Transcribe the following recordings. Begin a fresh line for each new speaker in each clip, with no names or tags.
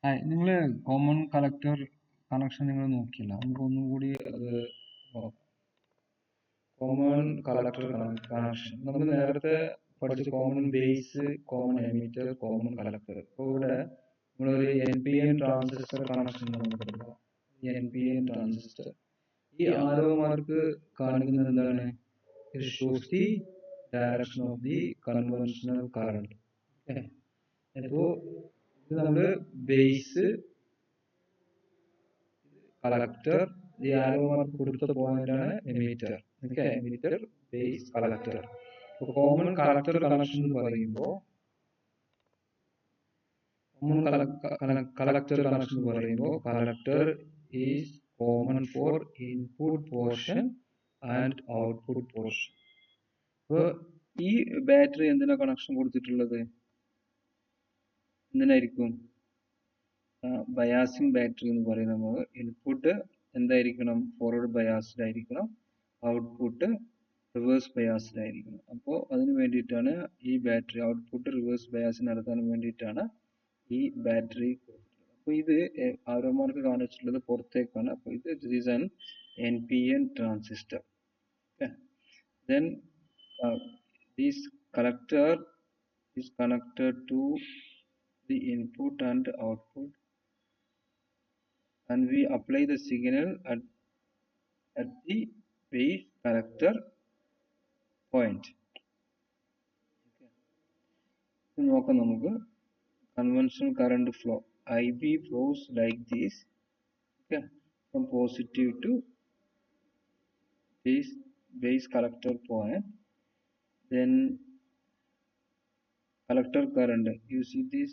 നിങ്ങൾ common collector connection നിങ്ങൾ നോക്കിയില്ല? നമുക്ക് ഒന്നും കൂടി അത് നോക്കാം. കോമൺ കളക്ടർ കണക്ഷൻ നമ്മൾ നേരത്തെ പഠിച്ച common base, common emitter, common collector. ഇപ്പോൾ ഇവിടെ നമ്മളൊരു NPN ട്രാൻസിസ്റ്റർ കണക്ഷൻ നമുക്ക് എടുക്കാം. NPN ട്രാൻസിസ്റ്റർ, ഈ ആരോ മാർക്ക് കാണിക്കുന്നത് എന്താണ്? It shows the direction of the conventional current. അപ്പോൾ ഇത് നമ്മൾ ബേസ്, കളക്ടർ, ഈ ആരോ മാർക്ക് കൊടുത്ത പോയിന്റ് ആണ് emitter. Emitter, base, collector. Common collector connection എന്ന് പറയുമ്പോൾ collector is common four input portion and output portion. അപ്പോൾ ഈ ബാറ്ററി എന്തിനാ കണക്ഷൻ കൊടുത്തിട്ടുള്ളത്? എന്തിനായിരിക്കും? ബയാസിംഗ് ബാറ്ററി എന്ന് പറയുന്നത് ഇൻപുട്ട് എന്തായിരിക്കണം? ഫോർവേഡ് ബയാസ്ഡ് ആയിരിക്കണം, ഔട്ട്പുട്ട് റിവേഴ്സ് ബയാസ്ഡ് ആയിരിക്കണം. അപ്പോൾ അതിന് വേണ്ടിയിട്ടാണ് ഈ ബാറ്ററി ഔട്ട്പുട്ട് റിവേഴ്സ് ബയാസ് നടത്താൻ വേണ്ടിയിട്ടാണ് ഈ ബാറ്ററി കൊടുത്തിട്ടുള്ളത്. അപ്പോൾ ഇത് ആരോമാർക്ക് കാണിച്ചിട്ടുള്ളത് പുറത്തേക്കാണ്. അപ്പോൾ ഇത് is an NPN transistor. Then this collector is connected to the input and output, and we apply the signal at the base collector point. നോക്കാം നമുക്ക്. conventional current flow, IB flows like this, from positive to base collector point. Then collector current, you see this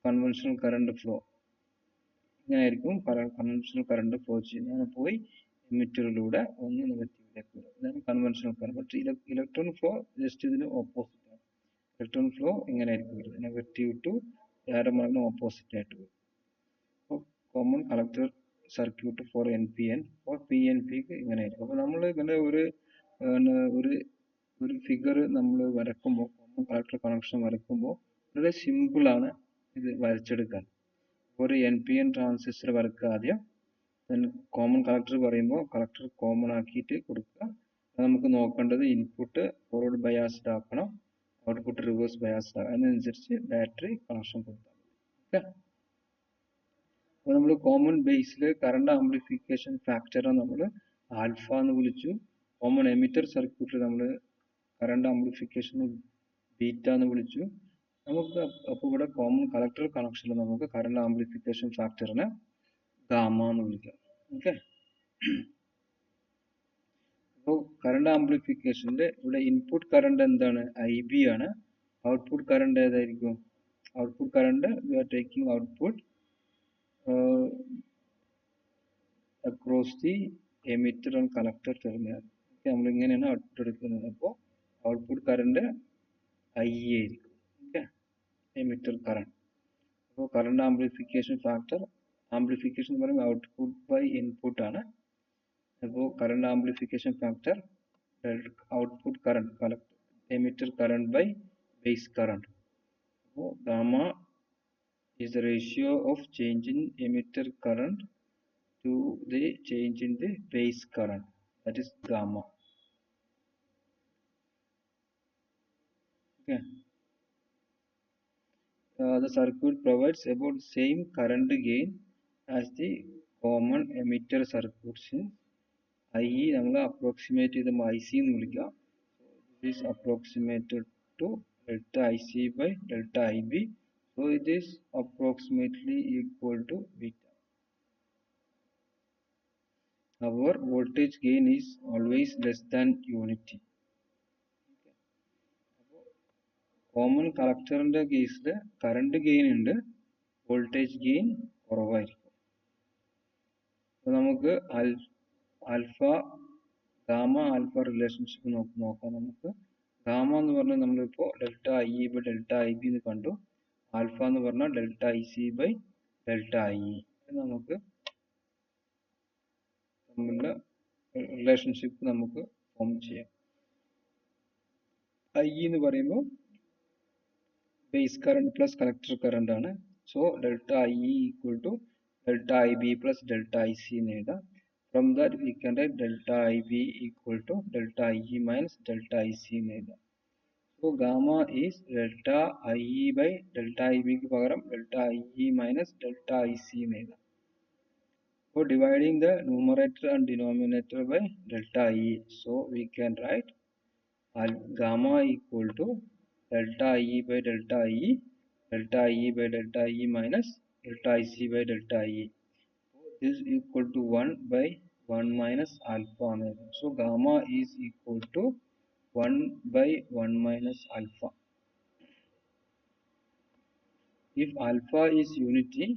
conventional current flow. ഇങ്ങനെയായിരിക്കും conventional current flow ചെയ്യുന്നത്. അങ്ങനെ പോയി എമിറ്ററിലൂടെ ഒന്ന് നെഗറ്റീവിലേക്ക് വരും. ഇതാണ് conventional current. പക്ഷേ ഇലക്ട്രോൺ ഫ്ലോ ജസ്റ്റ് ഇതിന് ഓപ്പോസിറ്റ് ആണ്. ഇലക്ട്രോൺ ഫ്ലോ ഇങ്ങനെയായിരിക്കും വരുന്നത്, നെഗറ്റീവ് ടു ആരോ മാർക്കിന് ഓപ്പോസിറ്റ് ആയിട്ട് വരും. അപ്പോൾ common collector circuit for NPN, for PNPക്ക് ഇങ്ങനെയായിരിക്കും. അപ്പോൾ നമ്മൾ ഇങ്ങനെ ഒരു ഫിഗർ നമ്മൾ വരക്കുമ്പോൾ, കോമൺ കളക്ടർ കണക്ഷൻ വരക്കുമ്പോൾ വളരെ സിമ്പിളാണ് ഇത് വരച്ചെടുക്കാൻ. ഒരു NPN ട്രാൻസിസ്റ്റർ വരക്കുക ആദ്യം. കോമൺ കളക്ടർ പറയുമ്പോൾ കളക്ടർ കോമൺ ആക്കിയിട്ട് കൊടുക്കുക. നമുക്ക് നോക്കേണ്ടത് ഇൻപുട്ട് ഫോർവേഡ് ബയാസ്ഡ് ആക്കണം, ഔട്ട്പുട്ട് റിവേഴ്സ് ബയാസ്ഡ് ആക്കണം. അതിനനുസരിച്ച് ബാറ്ററി കണക്ഷൻ കൊടുത്താൽ മതി. അപ്പോൾ നമ്മൾ കോമൺ ബേസിൽ കറണ്ട് ആംപ്ലിഫിക്കേഷൻ ഫാക്ടറെ നമ്മൾ ആൽഫ എന്ന് വിളിച്ചു. കോമൺ എമിറ്റർ സർക്യൂട്ടിൽ നമ്മൾ കറണ്ട് ആംപ്ലിഫിക്കേഷൻ ബീറ്റ എന്ന് വിളിച്ചു. നമുക്ക് അപ്പോൾ ഇവിടെ കോമൺ കളക്ടർ കണക്ഷനിൽ നമുക്ക് കറണ്ട് ആംപ്ലിഫിക്കേഷൻ ഫാക്ടറിനെ ഗാമ എന്ന് വിളിക്കാം. ഓക്കെ. അപ്പോൾ കറണ്ട് ആംപ്ലിഫിക്കേഷന്റെ ഇവിടെ ഇൻപുട്ട് കറണ്ട് എന്താണ്? IB ആണ്. ഔട്ട്പുട്ട് കറണ്ട് ഏതായിരിക്കും? Output current we are taking output across the emitter and collector terminal. നമ്മൾ ഇങ്ങനെയാണ് ഔട്ട്പുട്ട് എടുക്കുന്നത്. അപ്പോൾ ഔട്ട്പുട്ട് കറണ്ട് IA ആയിരിക്കും. Okay, emitter current. അപ്പോൾ കറണ്ട് ആംപ്ലിഫിക്കേഷൻ ഫാക്ടർ, ആംപ്ലിഫിക്കേഷൻ എന്ന് പറയുമ്പോൾ ഔട്ട്പുട്ട് ബൈ ഇൻപുട്ട് ആണ്. അപ്പോൾ current amplification factor output current, emitter current by base current. അപ്പോൾ gamma is the ratio of change in emitter current to the change in the base current, that is gamma. Okay. The circuit provides about same current gain as the common emitter circuit. Since IE നമ്മൾ approximate ചെയ്തുമ്പോൾ IC എന്ന് വിളിക്കുക. This is approximated to delta IC by delta IB. So it is approximately equal to beta. Our voltage gain is always less than unity. Common കളക്ടറിന്റെ കേസിൽ current gain ഉണ്ട്, voltage gain കുറവായിരിക്കും. അപ്പോൾ നമുക്ക് alpha gamma alpha relationship നോക്കാം. നമുക്ക് gamma എന്ന് പറഞ്ഞാൽ നമ്മളിപ്പോൾ delta IE by delta IB എന്ന് കണ്ടു. ആൽഫ എന്ന് പറഞ്ഞാൽ delta IC by delta IE. നമുക്ക് തമ്മിലുള്ള റിലേഷൻഷിപ്പ് നമുക്ക് ഫോം ചെയ്യാം. IE എന്ന് പറയുമ്പോൾ base current plus collector current ആണ്. So delta IE equal to delta IB plus delta IC എന്ന് എഴുതാം. From that we can write delta IB equal to delta IE minus delta IC എന്ന് എഴുതാം. So gamma is delta IE by delta IB ക്ക് പകരം delta IE minus delta IC എന്ന് എഴുതാം. So dividing the numerator and denominator by delta E, so we can write gamma equal to delta E by delta E, delta E by delta E minus delta IC by delta E. So this is equal to 1 by 1 minus alpha. So gamma is equal to 1 by 1 minus alpha. If alpha is unity,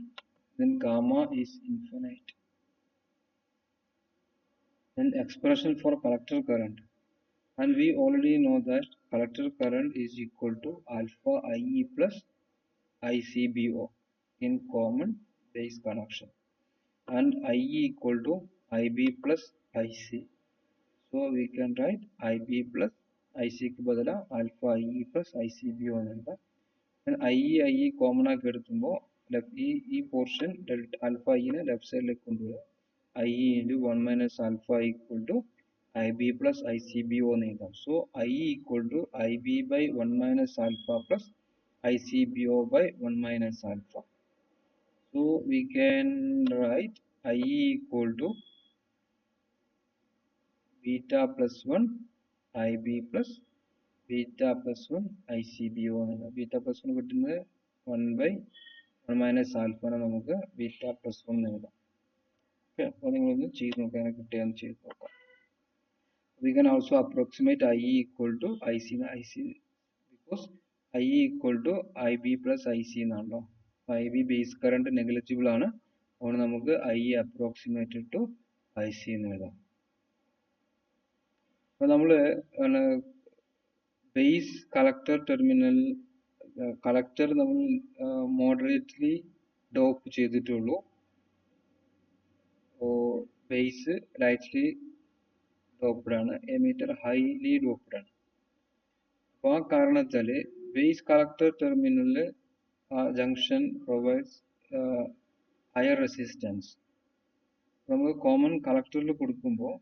then gamma is infinite. Then expression for collector current. And we already know that collector current is equal to alpha IE plus ICBO in common base connection. And IE equal to IB plus IC. So we can write IB plus IC ക്ക് ബദല alpha IE plus ICBO എന്നുണ്ട്. And IE common ആക്കി എടുക്കുമ്പോൾ ഈ portion alpha IE നെ left സൈഡിലേക്ക് കൊണ്ടുവരിക. IE into 1 minus alpha equal to IB plus ICBO എന്ന് എഴുതാം. So IE equal to IB by 1 minus alpha plus ICBO by 1 minus alpha. So we can write IE equal to beta plus 1 IB plus beta plus 1 ICBO എന്ന്. Beta plus 1 കിട്ടുന്നത് 1 by 1 minus alpha നെ നമുക്ക് beta plus 1 എന്ന് എഴുതാം. Okay, അപ്പോൾ നിങ്ങളൊന്ന് ചെയ്ത് നോക്കാം, കിട്ടുകയെന്ന് ചെയ്ത് നോക്കാം. We can also approximate IE equal to IC because IE equal to IB plus IC എന്നാണല്ലോ. IB base current negligible ആണ്, അതുകൊണ്ട് നമുക്ക് IE approximated to IC എന്ന് എഴുതാം. അപ്പോൾ നമ്മൾ ബേസ് കളക്ടർ ടെർമിനൽ കളക്ടർ നമ്മൾ മോഡറേറ്റ്ലി ഡോപ്പ് ചെയ്തിട്ടുള്ളൂ, ബേസ് ലൈറ്റ്ലി ഡോപ്ഡ് ആണ്, എമിറ്റർ ഹൈലി ഡോപ്ഡ് ആണ്. അപ്പോൾ ആ കാരണത്താൽ ബേസ് കളക്ടർ ടെർമിനലിൽ ജംഗ്ഷൻ പ്രൊവൈഡ്സ് ഹയർ റെസിസ്റ്റൻസ്. നമ്മൾ കോമൺ കളക്ടറിൽ കൊടുക്കുമ്പോൾ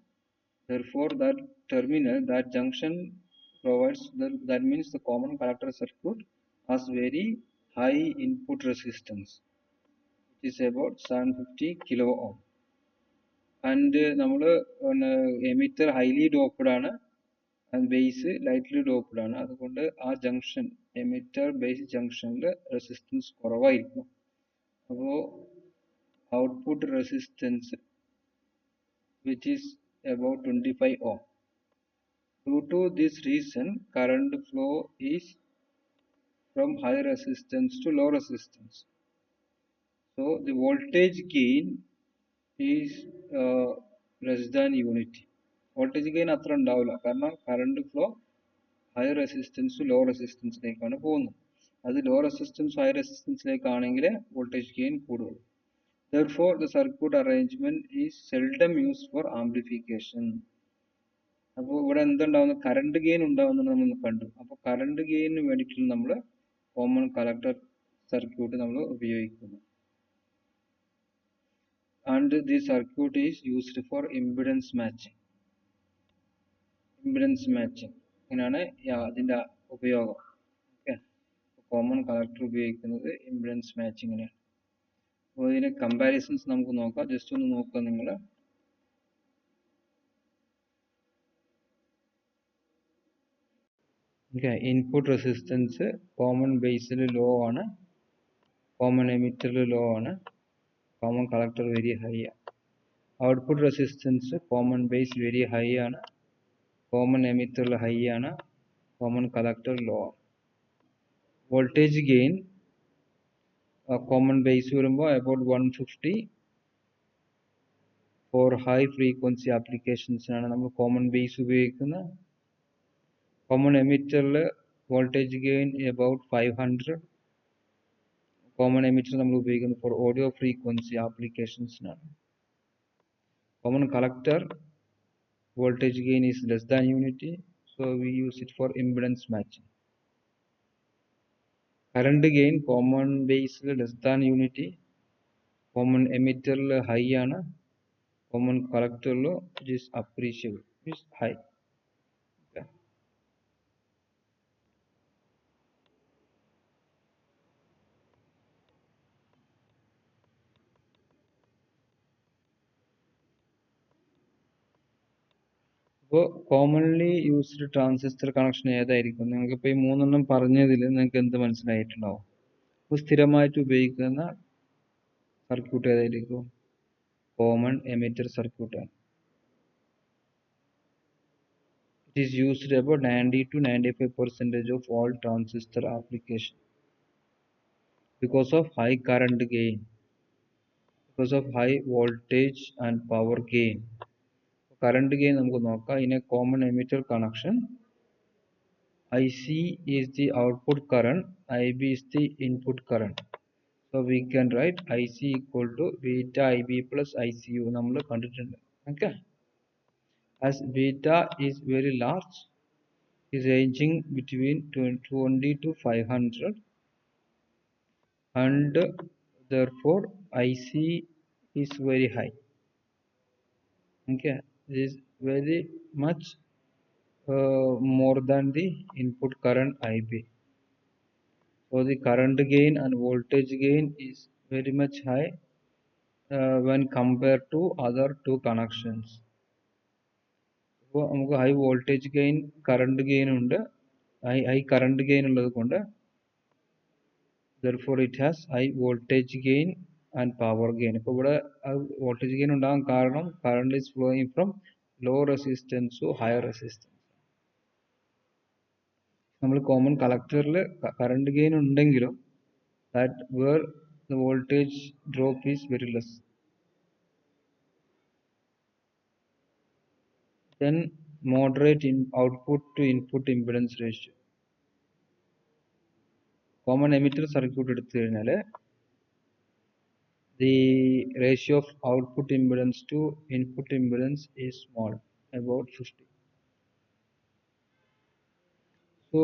therefore that terminal, that junction provides that means the common collector circuit has very high input resistance, which is about 750 kilo ohm. And നമ്മൾ emitter highly doped ആണ് and base lightly doped ആണ്, അതുകൊണ്ട് ആ junction emitter base ജംഗ്ഷനിൽ resistance കുറവായിരിക്കും. അപ്പോൾ output resistance which is about 25 ohm. Due to this reason, current flow is from high resistance to low resistance. So the voltage gain is less than unity. Voltage gain അത്ര ഉണ്ടാവില്ല, കാരണം current flow high resistance to low resistance ലേക്കാണ് പോകുന്നത്. അത് low resistance high resistance ലേക്കാണെങ്കിൽ voltage gain കൂടുള്ളൂ. Therefore, the circuit arrangement is seldom used for amplification. അപ്പോൾ ഇവിടെ എന്തുണ്ടാവുന്നു, current gain ഉണ്ടാവുന്നത് നമ്മൾ കണ്ടു. അപ്പോൾ കറണ്ട് ഗെയിനിന് വേണ്ടിയിട്ടുള്ള നമ്മൾ കോമൺ കളക്ടർ സർക്യൂട്ട് നമ്മൾ ഉപയോഗിക്കുന്നു. And the circuit is used for impedance matching. Impedance matching ഇങ്ങനെയാണ് അതിൻ്റെ ഉപയോഗം. ഓക്കെ, കോമൺ കളക്ടർ ഉപയോഗിക്കുന്നത് ഇംപിഡൻസ് മാച്ചിങ്ങിനാണ്. അപ്പോൾ ഇതിന് കമ്പാരിസൺസ് നമുക്ക് നോക്കാം, ജസ്റ്റ് ഒന്ന് നോക്കുക നിങ്ങൾ. ഓക്കെ, ഇൻപുട്ട് റെസിസ്റ്റൻസ് കോമൺ ബേസിൽ ലോ ആണ്, കോമൺ എമിറ്ററിൽ ലോ ആണ്, കോമൺ കളക്ടർ വെരി ഹൈ ആണ്. Output resistance common base very high ആണ്, കോമൺ എമിറ്ററിൽ ഹൈ ആണ്, കോമൺ കളക്ടർ ലോ ആണ്. വോൾട്ടേജ് ഗെയിൻ കോമൺ ബേസ് വരുമ്പോൾ about 150. ഫോർ ഹൈ ഫ്രീക്വൻസി ആപ്ലിക്കേഷൻസിനാണ് നമ്മൾ കോമൺ ബേസ് ഉപയോഗിക്കുന്നത്. കോമൺ എമിറ്ററിൽ voltage gain about 500. Common emitter നമ്മൾ ഉപയോഗിക്കുന്നത് ഫോർ ഓഡിയോ ഫ്രീക്വൻസി ആപ്ലിക്കേഷൻസിനാണ്. Common collector voltage gain is less than unity, so we use it for impedance matching. Current gain common ബേസിൽ less than unity, common എമിറ്ററിൽ high ആണ്, common കളക്ടറിൽ it is appreciable, it is high. അപ്പോൾ commonly used transistor connection ഏതായിരിക്കും? നിങ്ങൾക്കിപ്പോൾ ഈ 3 പറഞ്ഞതിൽ നിങ്ങൾക്ക് എന്ത് മനസ്സിലായിട്ടുണ്ടാവും? അപ്പോൾ സ്ഥിരമായിട്ട് ഉപയോഗിക്കുന്ന സർക്യൂട്ട് ഏതായിരിക്കും? കോമൺ എമിറ്റർ സർക്യൂട്ടാണ്. It is used about 90 to 95% of all transistor application because of high current gain, because of high voltage and power gain. Current gain നമുക്ക് നോക്കാം. In a common emitter connection, IC is the output current, IB is the input current. So we can write IC equal to beta IB plus ICU. നമ്മൾ കണ്ടിട്ടുണ്ട്. Okay. As beta is very large, is ranging between 20 to 500, and therefore IC is very high. Okay, this is very much more than the input current IB. So the current gain and voltage gain is very much high when compared to other two connections. അപ്പോൾ നമുക്ക് high voltage gain, current gain ഉണ്ട്. High current gain ഉള്ളത് കൊണ്ട് therefore it has high voltage gain and power gain. ഇപ്പോൾ ഇവിടെ voltage gain ഉണ്ടാകാൻ കാരണം current is flowing from low resistance to higher resistance. നമ്മൾ കോമൺ കളക്ടറിൽ കറണ്ട് ഗെയിൻ ഉണ്ടെങ്കിലും that where the voltage drop is very less. Then moderate in output to input impedance ratio. Common emitter circuit എടുത്തു കഴിഞ്ഞാൽ the ratio of output impedance to input impedance is small, about 50. So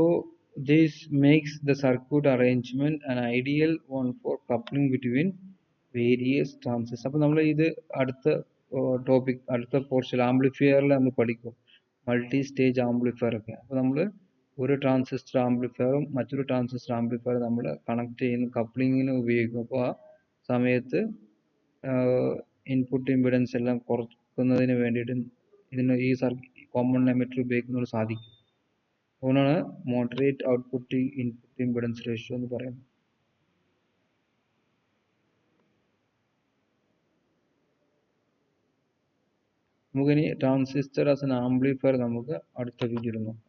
this makes the circuit arrangement an ideal one for coupling between various transistors. അപ്പോൾ നമ്മൾ ഇത് അടുത്ത topic, അടുത്ത portion ആംപ്ലിഫയറിൽ നമ്മൾ പഠിക്കും, മൾട്ടി സ്റ്റേജ് ആംപ്ലിഫയർ ഒക്കെ. അപ്പോൾ നമ്മൾ ഒരു ട്രാൻസിസ്റ്റർ ആംപ്ലിഫയറും മറ്റൊരു ട്രാൻസിസ്റ്റർ ആംപ്ലിഫയർ നമ്മൾ കണക്ട് ചെയ്യുന്ന കപ്ലിങ്ങിന് ഉപയോഗിക്കും. അപ്പോൾ ആ സമയത്ത് ഇൻപുട്ട് ഇമ്പിഡൻസ് എല്ലാം കുറക്കുന്നതിന് വേണ്ടിയിട്ട് ഇതിന് ഈ കോമൺ എമിറ്റർ ഉപയോഗിക്കുന്നതിന് സാധിക്കും. അതുകൊണ്ടാണ് moderate output input impedance ratio എന്ന് പറയുന്നത്. നമുക്കിനി ട്രാൻസിസ്റ്റർ ആസ് എൻ ആംപ്ലിഫയർ നമുക്ക് അടുത്ത വീഡിയോയിൽ നോക്കാം.